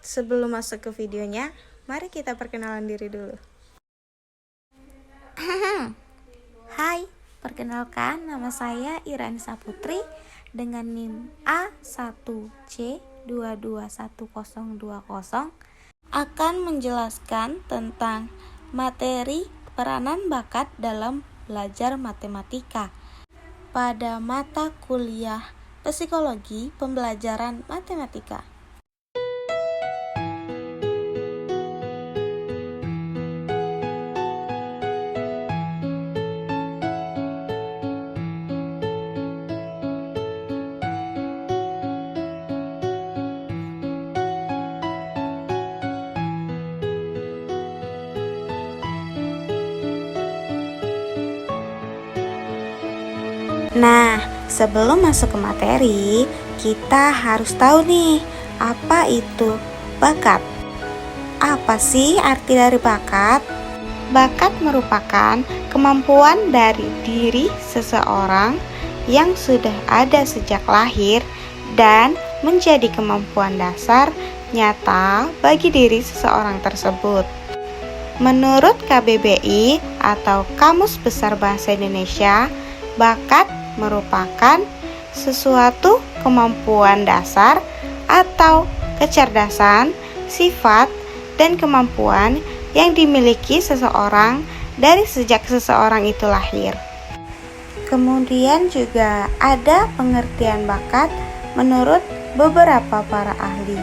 Sebelum masuk ke videonya, mari kita perkenalan diri dulu. Hai, perkenalkan nama saya Iranisa Putri dengan NIM A1C221020 akan menjelaskan tentang materi peranan bakat dalam belajar matematika pada mata kuliah Psikologi Pembelajaran Matematika. Nah, sebelum masuk ke materi, kita harus tahu nih, apa itu bakat? Apa sih arti dari bakat? Bakat merupakan kemampuan dari diri seseorang yang sudah ada sejak lahir dan menjadi kemampuan dasar nyata bagi diri seseorang tersebut. Menurut KBBI atau Kamus Besar Bahasa Indonesia, bakat merupakan sesuatu kemampuan dasar atau kecerdasan, sifat, dan kemampuan yang dimiliki seseorang dari sejak seseorang itu lahir. Kemudian juga ada pengertian bakat menurut beberapa para ahli.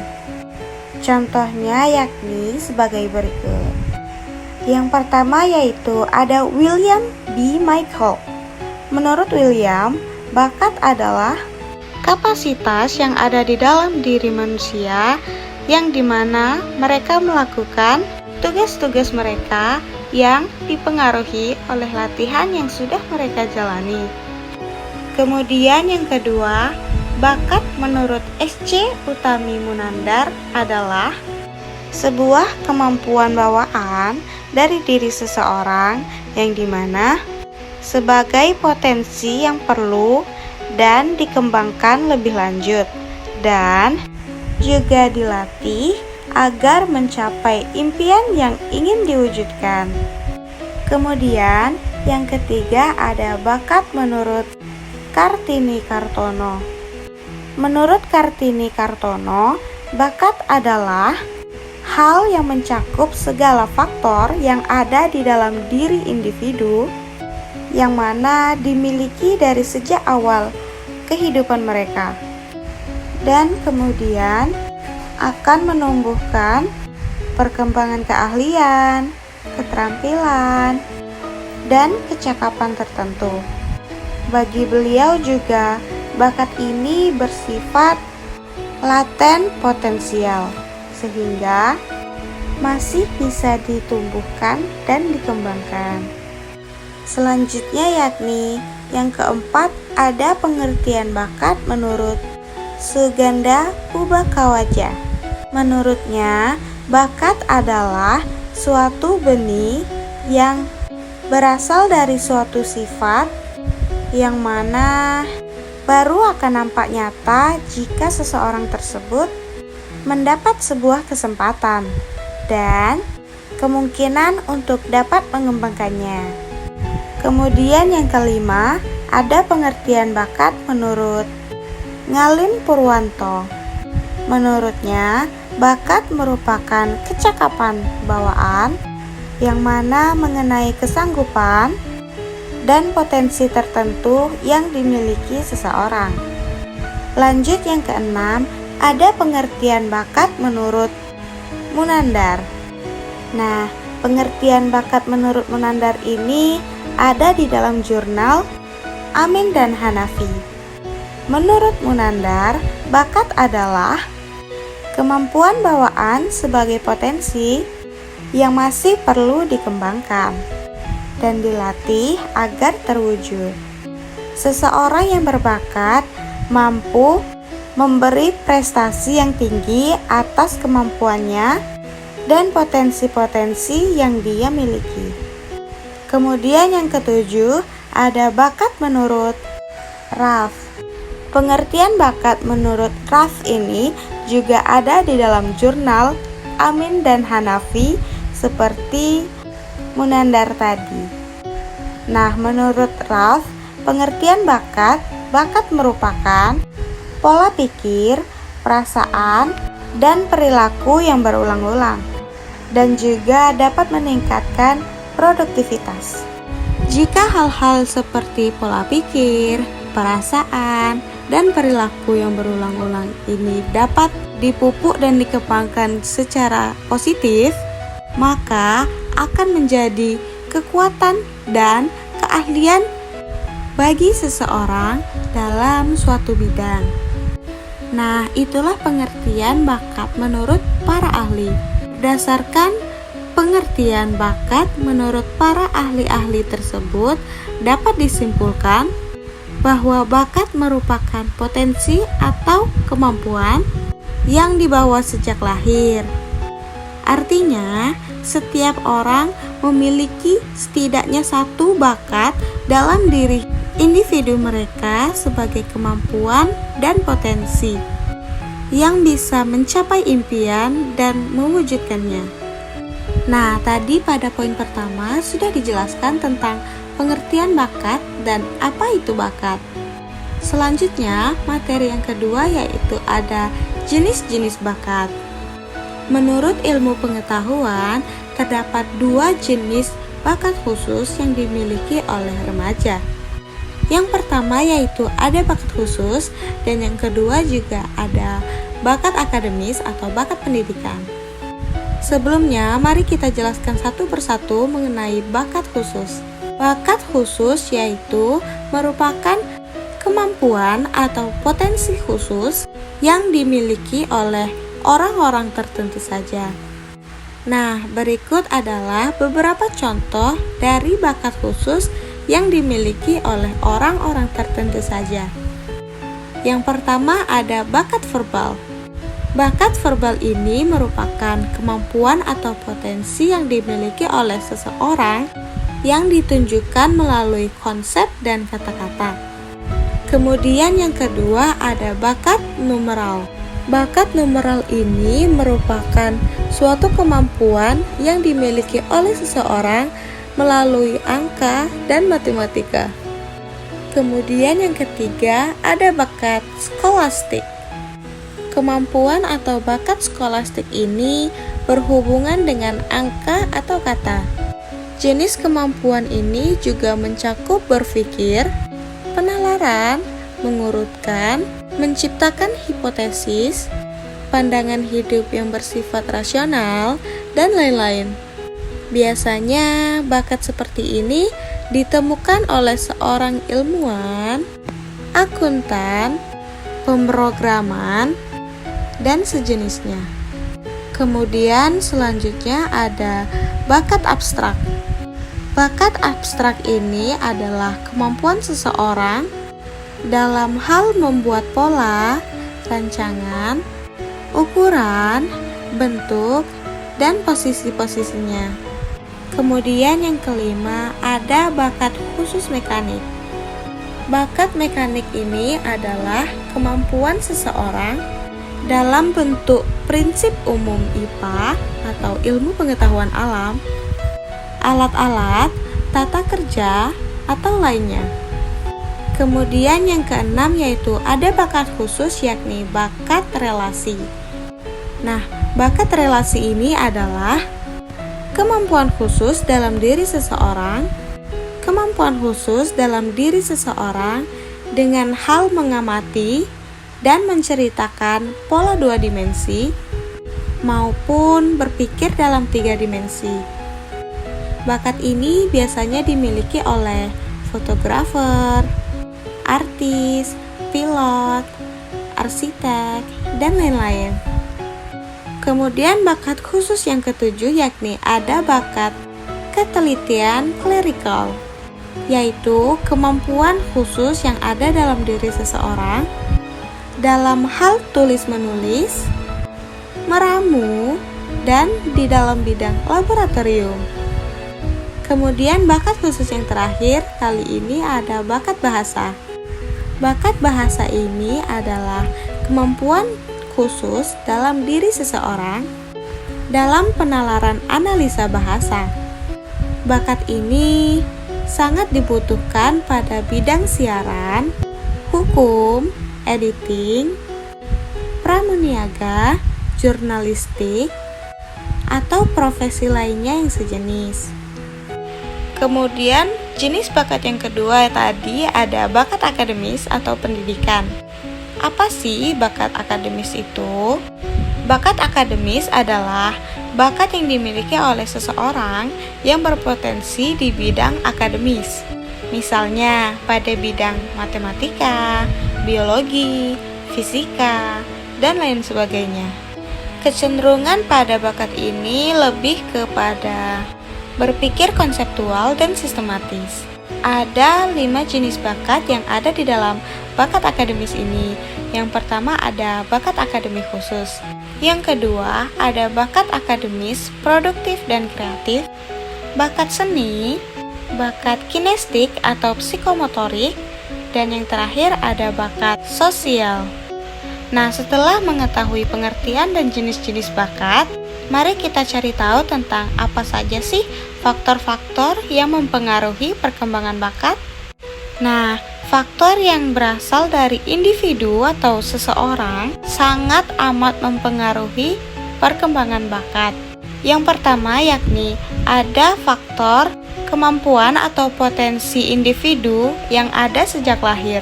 Contohnya yakni sebagai berikut. Yang pertama yaitu ada William B. Michael. Menurut William, bakat adalah kapasitas yang ada di dalam diri manusia yang dimana mereka melakukan tugas-tugas mereka yang dipengaruhi oleh latihan yang sudah mereka jalani. Kemudian yang kedua, bakat menurut S.C. Utami Munandar adalah sebuah kemampuan bawaan dari diri seseorang yang dimana sebagai potensi yang perlu dan dikembangkan lebih lanjut dan juga dilatih agar mencapai impian yang ingin diwujudkan. Kemudian yang ketiga ada bakat menurut Kartini Kartono. Menurut Kartini Kartono, bakat adalah hal yang mencakup segala faktor yang ada di dalam diri individu yang mana dimiliki dari sejak awal kehidupan mereka dan kemudian akan menumbuhkan perkembangan keahlian, keterampilan, dan kecakapan tertentu. Bagi beliau juga, bakat ini bersifat laten potensial sehingga masih bisa ditumbuhkan dan dikembangkan. Selanjutnya yakni yang keempat ada pengertian bakat menurut Suganda Pubakawaja. Menurutnya, bakat adalah suatu benih yang berasal dari suatu sifat yang mana baru akan nampak nyata jika seseorang tersebut mendapat sebuah kesempatan dan kemungkinan untuk dapat mengembangkannya. Kemudian yang kelima, ada pengertian bakat menurut Ngalin Purwanto. Menurutnya, bakat merupakan kecakapan bawaan yang mana mengenai kesanggupan dan potensi tertentu yang dimiliki seseorang. Lanjut yang keenam, ada pengertian bakat menurut Munandar. Nah, pengertian bakat menurut Munandar ini ada di dalam jurnal Amin dan Hanafi. Menurut Munandar, bakat adalah kemampuan bawaan sebagai potensi yang masih perlu dikembangkan dan dilatih agar terwujud. Seseorang yang berbakat mampu memberi prestasi yang tinggi atas kemampuannya dan potensi-potensi yang dia miliki. Kemudian yang ketujuh, ada bakat menurut Ralph. Pengertian bakat menurut Ralph ini juga ada di dalam jurnal Amin dan Hanafi seperti Munandar tadi. Nah, menurut Ralph, pengertian bakat merupakan pola pikir, perasaan, dan perilaku yang berulang-ulang, dan juga dapat meningkatkan produktivitas. Jika hal-hal seperti pola pikir, perasaan, dan perilaku yang berulang-ulang ini dapat dipupuk dan dikembangkan secara positif, maka akan menjadi kekuatan dan keahlian bagi seseorang dalam suatu bidang. Nah, itulah pengertian bakat menurut para ahli. Berdasarkan pengertian bakat menurut para ahli-ahli tersebut, dapat disimpulkan bahwa bakat merupakan potensi atau kemampuan yang dibawa sejak lahir. Artinya, setiap orang memiliki setidaknya satu bakat dalam diri individu mereka sebagai kemampuan dan potensi yang bisa mencapai impian dan mewujudkannya. Nah, tadi pada poin pertama sudah dijelaskan tentang pengertian bakat dan apa itu bakat. Selanjutnya, materi yang kedua yaitu ada jenis-jenis bakat. Menurut ilmu pengetahuan, terdapat 2 jenis bakat khusus yang dimiliki oleh remaja. Yang pertama yaitu ada bakat khusus, dan yang kedua juga ada bakat akademis atau bakat pendidikan. Sebelumnya, mari kita jelaskan satu persatu mengenai bakat khusus. Bakat khusus yaitu merupakan kemampuan atau potensi khusus yang dimiliki oleh orang-orang tertentu saja. Nah, berikut adalah beberapa contoh dari bakat khusus yang dimiliki oleh orang-orang tertentu saja. Yang pertama ada bakat verbal. Bakat verbal ini merupakan kemampuan atau potensi yang dimiliki oleh seseorang yang ditunjukkan melalui konsep dan kata-kata. Kemudian yang kedua ada bakat numeral. Bakat numeral ini merupakan suatu kemampuan yang dimiliki oleh seseorang melalui angka dan matematika. Kemudian yang ketiga ada bakat skolastik. Kemampuan atau bakat skolastik ini berhubungan dengan angka atau kata. Jenis kemampuan ini juga mencakup berpikir, penalaran, mengurutkan, menciptakan hipotesis, pandangan hidup yang bersifat rasional, dan lain-lain. Biasanya, bakat seperti ini ditemukan oleh seorang ilmuwan, akuntan, pemrograman, dan sejenisnya. Kemudian selanjutnya ada bakat abstrak. Bakat abstrak ini adalah kemampuan seseorang dalam hal membuat pola, rancangan, ukuran, bentuk, dan posisi-posisinya. Kemudian yang kelima ada bakat khusus mekanik. Bakat mekanik ini adalah kemampuan seseorang dalam bentuk prinsip umum IPA atau ilmu pengetahuan alam, alat-alat, tata kerja, atau lainnya. Kemudian yang keenam yaitu ada bakat khusus yakni bakat relasi. Nah, bakat relasi ini adalah kemampuan khusus dalam diri seseorang, dengan hal mengamati dan menceritakan pola 2 dimensi maupun berpikir dalam 3 dimensi. Bakat ini biasanya dimiliki oleh fotografer, artis, pilot, arsitek, dan lain-lain. Kemudian bakat khusus yang ketujuh yakni ada bakat ketelitian klerikal, yaitu kemampuan khusus yang ada dalam diri seseorang dalam hal tulis-menulis, meramu, dan di dalam bidang laboratorium. Kemudian bakat khusus yang terakhir kali ini ada bakat bahasa. Bakat bahasa ini adalah kemampuan khusus dalam diri seseorang dalam penalaran analisa bahasa. Bakat ini sangat dibutuhkan pada bidang siaran, hukum, editing, pramuniaga, jurnalistik, atau profesi lainnya yang sejenis. Kemudian, jenis bakat yang kedua tadi ada bakat akademis atau pendidikan. Apa sih bakat akademis itu? Bakat akademis adalah bakat yang dimiliki oleh seseorang yang berpotensi di bidang akademis. Misalnya pada bidang matematika, biologi, fisika, dan lain sebagainya. Kecenderungan pada bakat ini lebih kepada berpikir konseptual dan sistematis. Ada 5 jenis bakat yang ada di dalam bakat akademis ini. Yang pertama ada bakat akademik khusus. Yang kedua ada bakat akademis produktif dan kreatif, bakat seni, bakat kinestik atau psikomotorik, dan yang terakhir ada bakat sosial. Nah, setelah mengetahui pengertian dan jenis-jenis bakat, mari kita cari tahu tentang apa saja sih faktor-faktor yang mempengaruhi perkembangan bakat. Nah, faktor yang berasal dari individu atau seseorang sangat amat mempengaruhi perkembangan bakat. Yang pertama yakni ada faktor kemampuan atau potensi individu yang ada sejak lahir.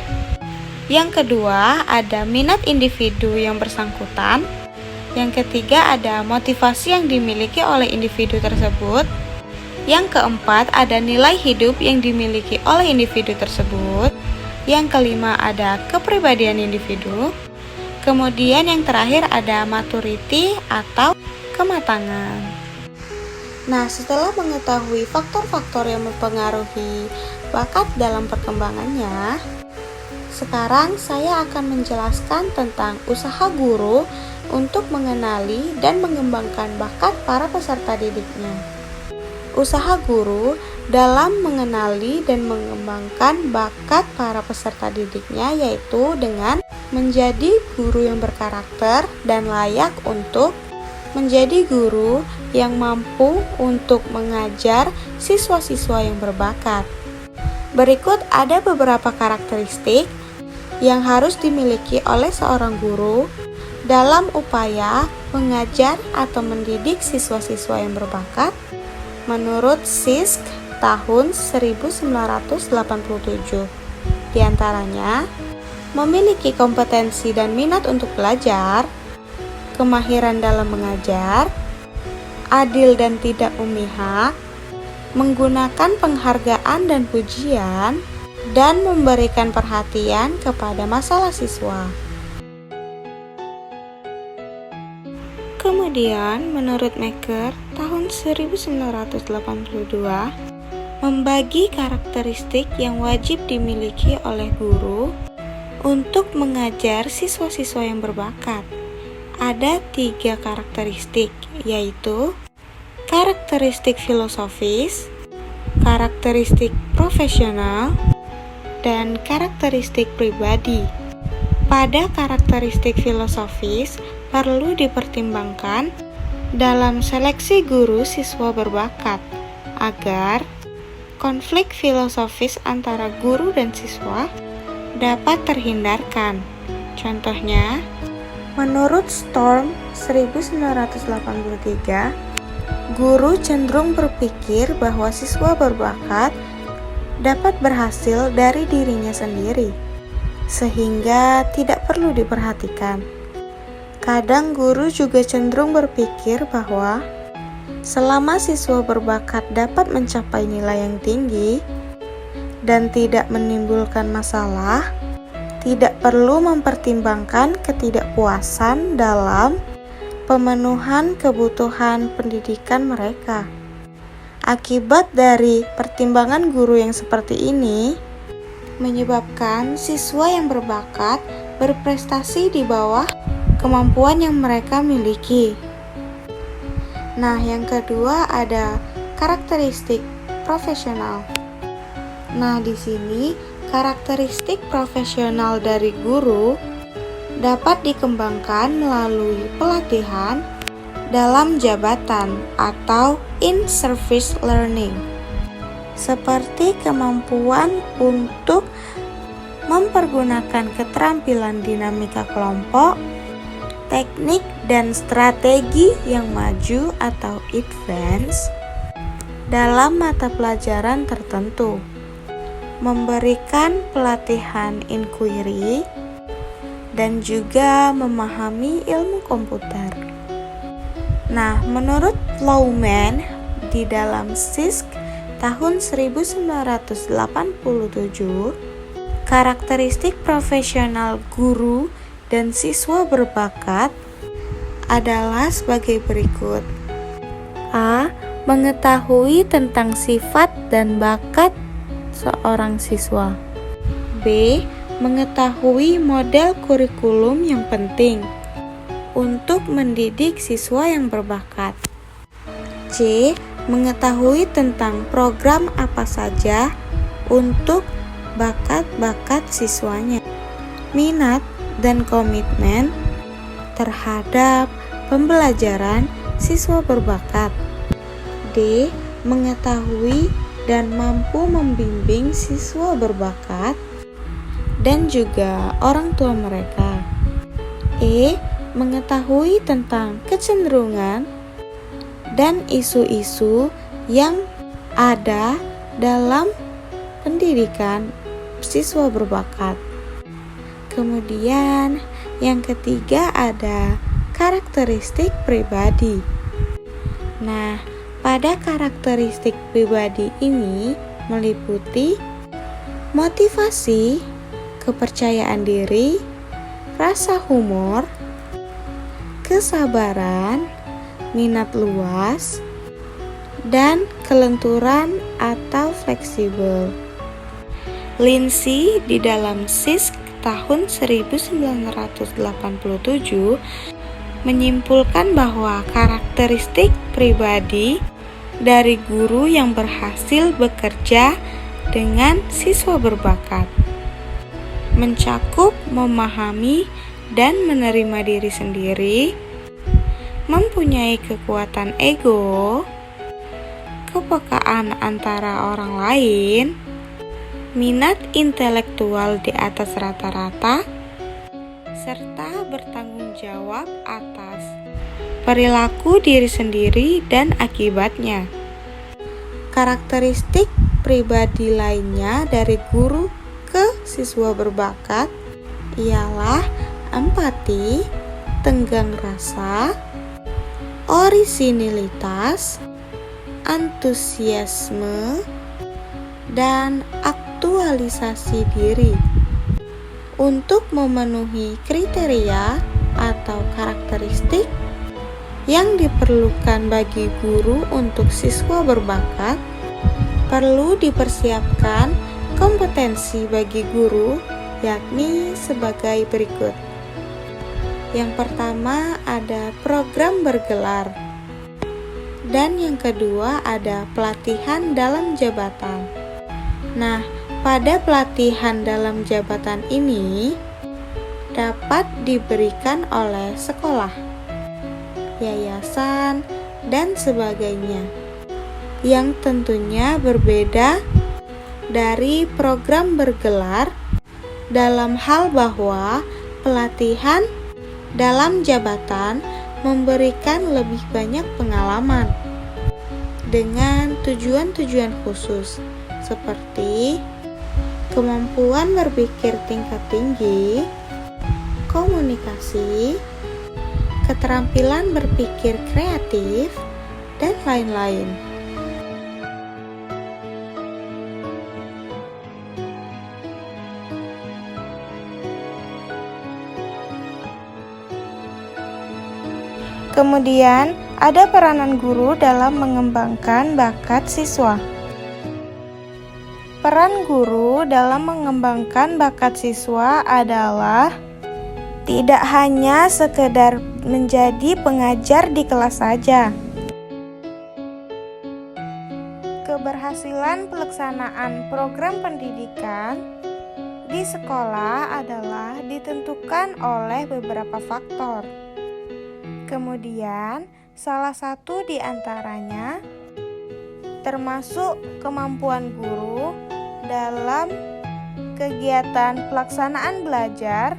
Yang kedua ada minat individu yang bersangkutan. Yang ketiga ada motivasi yang dimiliki oleh individu tersebut. Yang keempat ada nilai hidup yang dimiliki oleh individu tersebut. Yang kelima ada kepribadian individu. Kemudian yang terakhir ada maturity atau kematangan. Nah, setelah mengetahui faktor-faktor yang mempengaruhi bakat dalam perkembangannya, sekarang saya akan menjelaskan tentang usaha guru untuk mengenali dan mengembangkan bakat para peserta didiknya. Usaha guru dalam mengenali dan mengembangkan bakat para peserta didiknya yaitu dengan menjadi guru yang berkarakter dan layak untuk menjadi guru yang mampu untuk mengajar siswa-siswa yang berbakat. Berikut ada beberapa karakteristik yang harus dimiliki oleh seorang guru dalam upaya mengajar atau mendidik siswa-siswa yang berbakat menurut SISK tahun 1987. Di antaranya, memiliki kompetensi dan minat untuk belajar, kemahiran dalam mengajar, adil dan tidak memihak, menggunakan penghargaan dan pujian, dan memberikan perhatian kepada masalah siswa. Kemudian, menurut Maker, tahun 1982, membagi karakteristik yang wajib dimiliki oleh guru untuk mengajar siswa-siswa yang berbakat. Ada 3 karakteristik, yaitu karakteristik filosofis, karakteristik profesional, dan karakteristik pribadi. Pada karakteristik filosofis perlu dipertimbangkan dalam seleksi guru siswa berbakat agar konflik filosofis antara guru dan siswa dapat terhindarkan. Contohnya, menurut Storm 1983, guru cenderung berpikir bahwa siswa berbakat dapat berhasil dari dirinya sendiri, sehingga tidak perlu diperhatikan. Kadang guru juga cenderung berpikir bahwa selama siswa berbakat dapat mencapai nilai yang tinggi dan tidak menimbulkan masalah, tidak perlu mempertimbangkan ketidakpuasan dalam pemenuhan kebutuhan pendidikan mereka. Akibat dari pertimbangan guru yang seperti ini menyebabkan siswa yang berbakat berprestasi di bawah kemampuan yang mereka miliki. Nah, yang kedua ada karakteristik profesional. Nah, di sini karakteristik profesional dari guru dapat dikembangkan melalui pelatihan dalam jabatan atau in-service learning, seperti kemampuan untuk mempergunakan keterampilan dinamika kelompok, teknik dan strategi yang maju atau advance dalam mata pelajaran tertentu, memberikan pelatihan inquiry, dan juga memahami ilmu komputer. Nah, menurut Lowman di dalam SISK tahun 1987, karakteristik profesional guru dan siswa berbakat adalah sebagai berikut. A. Mengetahui tentang sifat dan bakat seorang siswa. B. Mengetahui model kurikulum yang penting untuk mendidik siswa yang berbakat. C. Mengetahui tentang program apa saja untuk bakat-bakat siswanya. Minat dan komitmen terhadap pembelajaran siswa berbakat. D. Mengetahui dan mampu membimbing siswa berbakat dan juga orang tua mereka. E. Mengetahui tentang kecenderungan dan isu-isu yang ada dalam pendidikan siswa berbakat. Kemudian yang ketiga ada karakteristik pribadi. Nah, pada karakteristik pribadi ini meliputi motivasi, kepercayaan diri, rasa humor, kesabaran, minat luas, dan kelenturan atau fleksibel. Lindsay di dalam SISK tahun 1987 menyimpulkan bahwa karakteristik pribadi dari guru yang berhasil bekerja dengan siswa berbakat mencakup memahami dan menerima diri sendiri, mempunyai kekuatan ego, kepekaan antara orang lain, minat intelektual di atas rata-rata, serta bertanggung jawab atas perilaku diri sendiri dan akibatnya. Karakteristik pribadi lainnya dari guru ke siswa berbakat ialah empati, tenggang rasa, orisinilitas, antusiasme, dan aktualisasi diri. Untuk memenuhi kriteria atau karakteristik yang diperlukan bagi guru untuk siswa berbakat, perlu dipersiapkan kompetensi bagi guru, yakni sebagai berikut. Yang pertama ada program bergelar, dan yang kedua ada pelatihan dalam jabatan. Nah, pada pelatihan dalam jabatan ini dapat diberikan oleh sekolah, yayasan, dan sebagainya, yang tentunya berbeda dari program bergelar dalam hal bahwa pelatihan dalam jabatan memberikan lebih banyak pengalaman dengan tujuan-tujuan khusus seperti kemampuan berpikir tingkat tinggi, komunikasi, keterampilan berpikir kreatif, dan lain-lain. Kemudian, ada peranan guru dalam mengembangkan bakat siswa. Peran guru dalam mengembangkan bakat siswa adalah tidak hanya sekedar menjadi pengajar di kelas saja. Keberhasilan pelaksanaan program pendidikan di sekolah adalah ditentukan oleh beberapa faktor. Kemudian, salah satu di antaranya termasuk kemampuan guru dalam kegiatan pelaksanaan belajar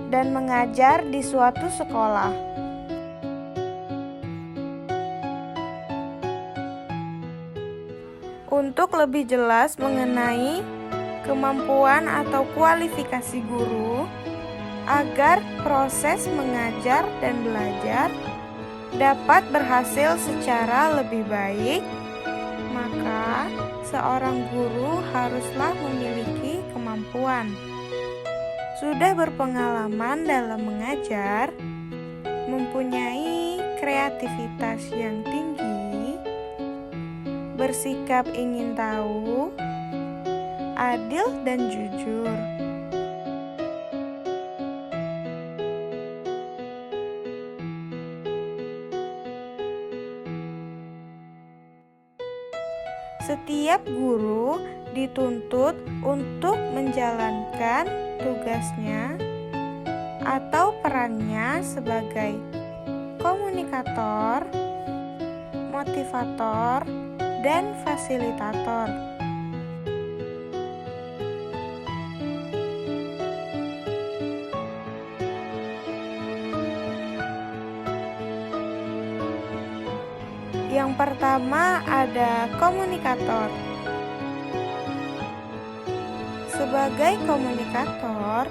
dan mengajar di suatu sekolah. Untuk lebih jelas mengenai kemampuan atau kualifikasi guru agar proses mengajar dan belajar dapat berhasil secara lebih baik, maka seorang guru haruslah memiliki kemampuan, sudah berpengalaman dalam mengajar, mempunyai kreativitas yang tinggi, bersikap ingin tahu, adil dan jujur. Setiap guru dituntut untuk menjalankan tugasnya atau perannya sebagai komunikator, motivator, dan fasilitator. Yang pertama ada komunikator. Sebagai komunikator,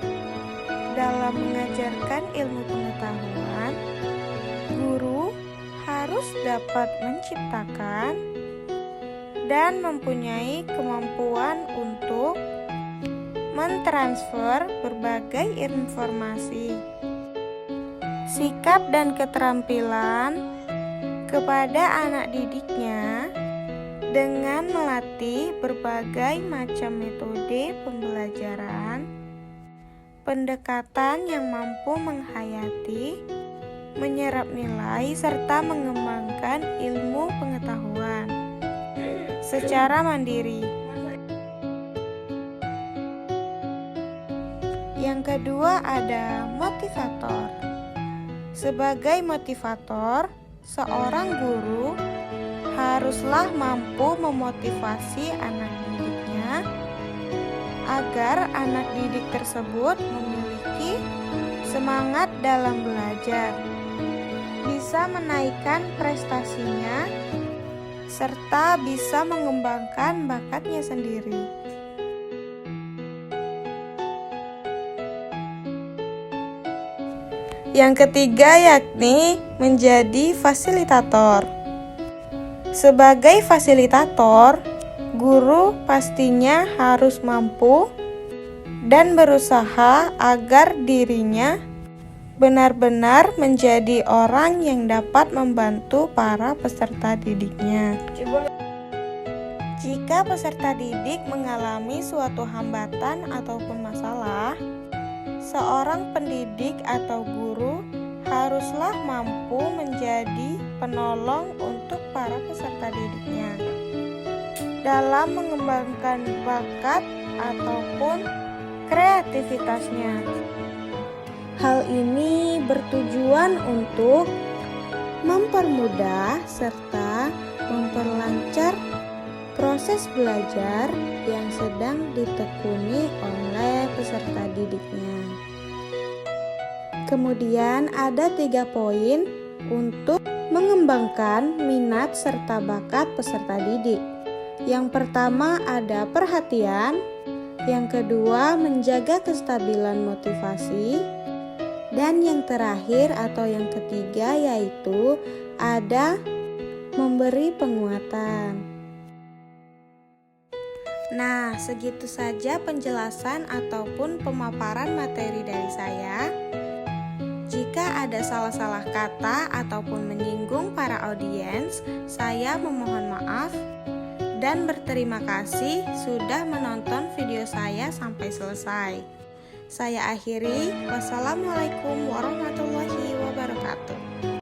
dalam mengajarkan ilmu pengetahuan, guru harus dapat menciptakan dan mempunyai kemampuan untuk mentransfer berbagai informasi, sikap dan keterampilan kepada anak didiknya dengan melatih berbagai macam metode pembelajaran, pendekatan yang mampu menghayati, menyerap nilai, serta mengembangkan ilmu pengetahuan secara mandiri. Yang kedua ada motivator. Sebagai motivator, seorang guru haruslah mampu memotivasi anak didiknya agar anak didik tersebut memiliki semangat dalam belajar, bisa menaikkan prestasinya, serta bisa mengembangkan bakatnya sendiri. Yang ketiga yakni menjadi fasilitator. Sebagai fasilitator, guru pastinya harus mampu dan berusaha agar dirinya benar-benar menjadi orang yang dapat membantu para peserta didiknya. Jika peserta didik mengalami suatu hambatan ataupun masalah, seorang pendidik atau guru haruslah mampu menjadi penolong untuk para peserta didiknya dalam mengembangkan bakat ataupun kreativitasnya. Hal ini bertujuan untuk mempermudah serta memperlancar proses belajar yang sedang ditekuni oleh peserta didiknya. Kemudian ada 3 poin untuk mengembangkan minat serta bakat peserta didik. Yang pertama ada perhatian, yang kedua menjaga kestabilan motivasi, dan yang terakhir atau yang ketiga yaitu ada memberi penguatan. Nah, segitu saja penjelasan ataupun pemaparan materi dari saya. Jika ada salah-salah kata ataupun menyinggung para audiens, saya memohon maaf dan berterima kasih sudah menonton video saya sampai selesai. Saya akhiri, wassalamualaikum warahmatullahi wabarakatuh.